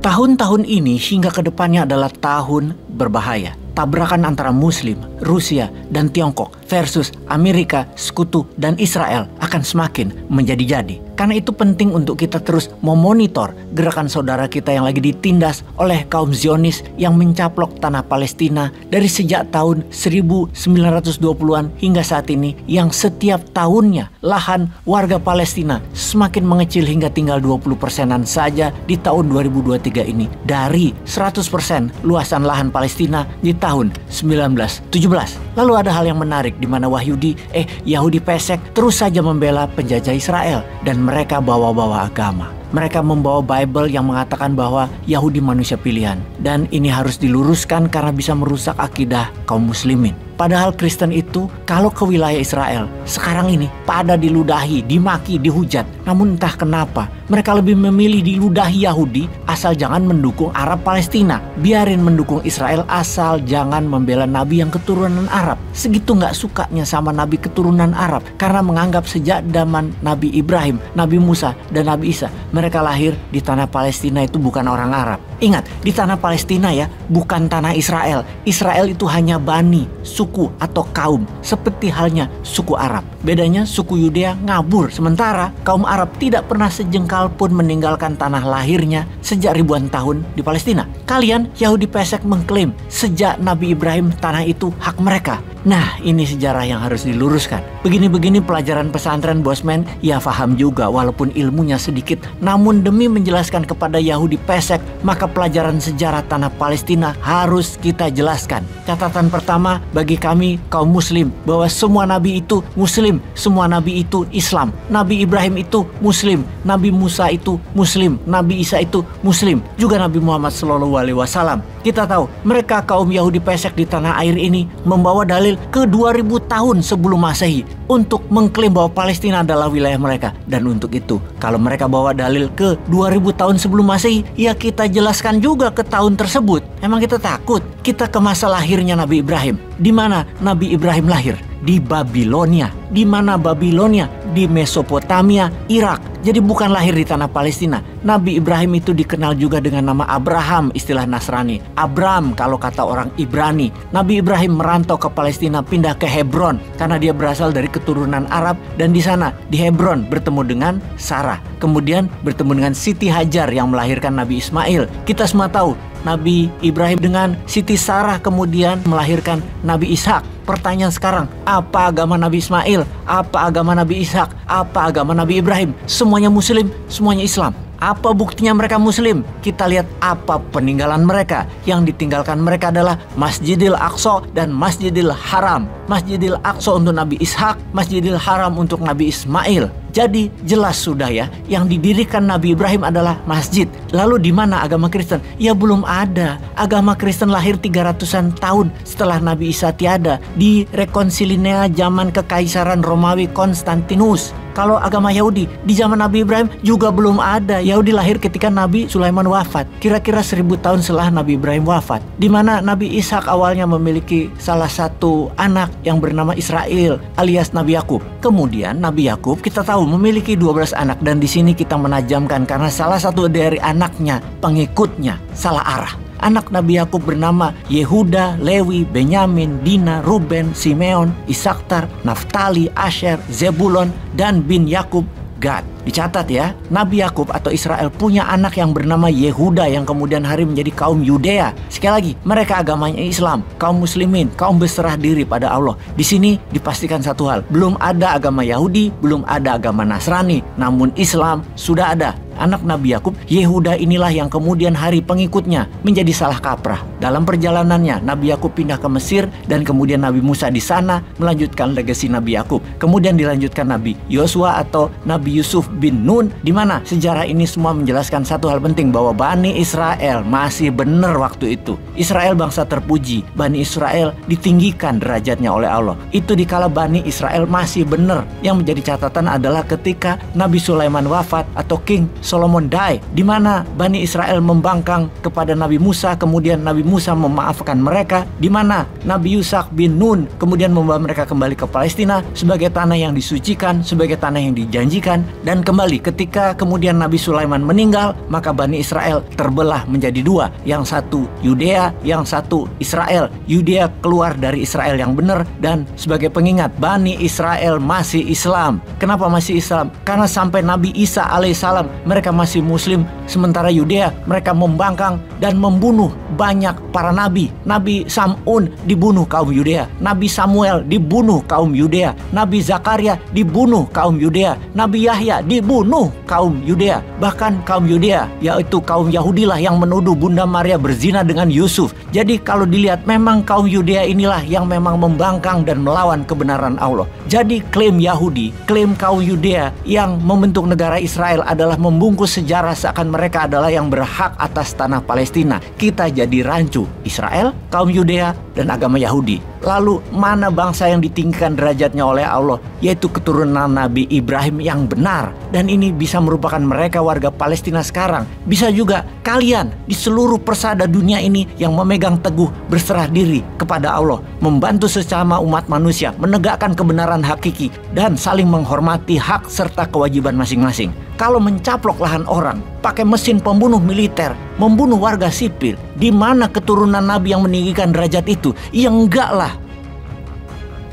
Tahun-tahun ini hingga ke depannya adalah tahun berbahaya. Tabrakan antara Muslim, Rusia, dan Tiongkok versus Amerika, Sekutu, dan Israel akan semakin menjadi-jadi. Karena itu penting untuk kita terus memonitor gerakan saudara kita yang lagi ditindas oleh kaum Zionis yang mencaplok tanah Palestina dari sejak tahun 1920-an hingga saat ini, yang setiap tahunnya lahan warga Palestina semakin mengecil hingga tinggal 20%-an saja di tahun 2023 ini dari 100% luasan lahan Palestina di tahun 1917. Lalu ada hal yang menarik di mana Yahudi pesek terus saja membela penjajah Israel dan mereka bawa-bawa agama. Mereka membawa Bible yang mengatakan bahwa Yahudi manusia pilihan. Dan ini harus diluruskan karena bisa merusak akidah kaum muslimin. Padahal Kristen itu kalau ke wilayah Israel sekarang ini pada diludahi, dimaki, dihujat. Namun entah kenapa mereka lebih memilih diludahi Yahudi asal jangan mendukung Arab Palestina. Biarin mendukung Israel asal jangan membela Nabi yang keturunan Arab. Segitu nggak sukanya sama Nabi keturunan Arab karena menganggap sejak zaman Nabi Ibrahim, Nabi Musa, dan Nabi Isa mereka lahir di tanah Palestina itu bukan orang Arab. Ingat, di tanah Palestina ya, bukan tanah Israel. Israel itu hanya bani, suku atau kaum, seperti halnya suku Arab. Bedanya suku Yudea ngabur, sementara kaum Arab tidak pernah sejengkal pun meninggalkan tanah lahirnya sejak ribuan tahun di Palestina. Kalian Yahudi pesek mengklaim sejak Nabi Ibrahim tanah itu hak mereka. Nah, ini sejarah yang harus diluruskan. Begini-begini pelajaran pesantren Bosman, ya paham juga walaupun ilmunya sedikit. Namun demi menjelaskan kepada Yahudi pesek, maka pelajaran sejarah tanah Palestina harus kita jelaskan. Catatan pertama bagi kami kaum muslim, bahwa semua nabi itu muslim, semua nabi itu Islam. Nabi Ibrahim itu muslim, Nabi Musa itu muslim, Nabi Isa itu muslim, juga Nabi Muhammad SAW. Kita tahu mereka kaum Yahudi pesek di tanah air ini membawa dalil ke 2000 tahun sebelum Masehi untuk mengklaim bahwa Palestina adalah wilayah mereka. Dan untuk itu, kalau mereka bawa dalil ke 2000 tahun sebelum Masehi, ya kita jelaskan juga ke tahun tersebut. Emang kita takut? Kita ke masa lahirnya Nabi Ibrahim. Di mana Nabi Ibrahim lahir? Di Babilonia. Di mana Babilonia? Di Mesopotamia, Irak. Jadi bukan lahir di tanah Palestina. Nabi Ibrahim itu dikenal juga dengan nama Abraham, istilah Nasrani. Abram kalau kata orang Ibrani. Nabi Ibrahim merantau ke Palestina, pindah ke Hebron karena dia berasal dari keturunan Arab, dan di sana di Hebron bertemu dengan Sarah. Kemudian bertemu dengan Siti Hajar yang melahirkan Nabi Ismail. Kita semua tahu Nabi Ibrahim dengan Siti Sarah kemudian melahirkan Nabi Ishak. Pertanyaan sekarang, apa agama Nabi Ismail? Apa agama Nabi Ishak? Apa agama Nabi Ibrahim? Semuanya Muslim, semuanya Islam. Apa buktinya mereka Muslim? Kita lihat apa peninggalan mereka. Yang ditinggalkan mereka adalah Masjidil Aqsa dan Masjidil Haram. Masjidil Aqsa untuk Nabi Ishak, Masjidil Haram untuk Nabi Ismail. Jadi jelas sudah ya, yang didirikan Nabi Ibrahim adalah masjid. Lalu di mana agama Kristen? Ya belum ada. Agama Kristen lahir 300-an tahun setelah Nabi Isa tiada di Rekonsilinea zaman Kekaisaran Romawi Konstantinus. Kalau agama Yahudi di zaman Nabi Ibrahim juga belum ada. Yahudi lahir ketika Nabi Sulaiman wafat, kira-kira 1000 tahun setelah Nabi Ibrahim wafat. Di mana Nabi Ishak awalnya memiliki salah satu anak yang bernama Israel alias Nabi Yakub. Kemudian Nabi Yakub kita tahu memiliki 12 anak, dan di sini kita menajamkan karena salah satu dari anaknya, pengikutnya salah arah. Anak Nabi Yakub bernama Yehuda, Lewi, Benyamin, Dina, Ruben, Simeon, Isaktar, Naftali, Asher, Zebulon, dan bin Yakub, Gad. Dicatat ya, Nabi Yakub atau Israel punya anak yang bernama Yehuda yang kemudian hari menjadi kaum Yudea. Sekali lagi, mereka agamanya Islam, kaum muslimin, kaum berserah diri pada Allah. Di sini dipastikan satu hal, belum ada agama Yahudi, belum ada agama Nasrani, namun Islam sudah ada. Anak Nabi Yakub, Yehuda inilah yang kemudian hari pengikutnya menjadi salah kaprah. Dalam perjalanannya, Nabi Yakub pindah ke Mesir, dan kemudian Nabi Musa di sana melanjutkan legasi Nabi Yakub. Kemudian dilanjutkan Nabi Yosua atau Nabi Yusuf bin Nun, di mana sejarah ini semua menjelaskan satu hal penting, bahwa Bani Israel masih benar waktu itu. Israel bangsa terpuji, Bani Israel ditinggikan derajatnya oleh Allah. Itu dikala Bani Israel masih benar. Yang menjadi catatan adalah ketika Nabi Sulaiman wafat atau King Solomon die, di mana Bani Israel membangkang kepada Nabi Musa, kemudian Nabi Musa memaafkan mereka, di mana Nabi Yusak bin Nun kemudian membawa mereka kembali ke Palestina sebagai tanah yang disucikan, sebagai tanah yang dijanjikan, dan Dan kembali ketika kemudian Nabi Sulaiman meninggal, maka Bani Israel terbelah menjadi dua. Yang satu Yudea, yang satu Israel. Yudea keluar dari Israel yang benar, dan sebagai pengingat, Bani Israel masih Islam. Kenapa masih Islam? Karena sampai Nabi Isa alaihissalam mereka masih Muslim. Sementara Yudea mereka membangkang dan membunuh banyak para nabi. Nabi Sam'un dibunuh kaum Yudea. Nabi Samuel dibunuh kaum Yudea. Nabi Zakaria dibunuh kaum Yudea. Nabi Yahya dibunuh kaum Yudea. Bahkan kaum Yudea, yaitu kaum Yahudi lah yang menuduh Bunda Maria berzina dengan Yusuf. Jadi kalau dilihat memang kaum Yudea inilah yang memang membangkang dan melawan kebenaran Allah. Jadi klaim Yahudi, klaim kaum Yudea yang membentuk negara Israel adalah membungkus sejarah seakan mereka adalah yang berhak atas tanah Palestina. Kita jadi rancu Israel, kaum Yudea, dan agama Yahudi. Lalu mana bangsa yang ditinggikan derajatnya oleh Allah, yaitu keturunan Nabi Ibrahim yang benar. Dan ini bisa merupakan mereka warga Palestina sekarang. Bisa juga kalian di seluruh persada dunia ini yang memegang teguh berserah diri kepada Allah, membantu sesama umat manusia, menegakkan kebenaran hakiki, dan saling menghormati hak serta kewajiban masing-masing. Kalau mencaplok lahan orang, pakai mesin pembunuh militer, membunuh warga sipil, di mana keturunan Nabi yang meninggikan derajat itu? Ya enggak lah.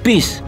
Peace.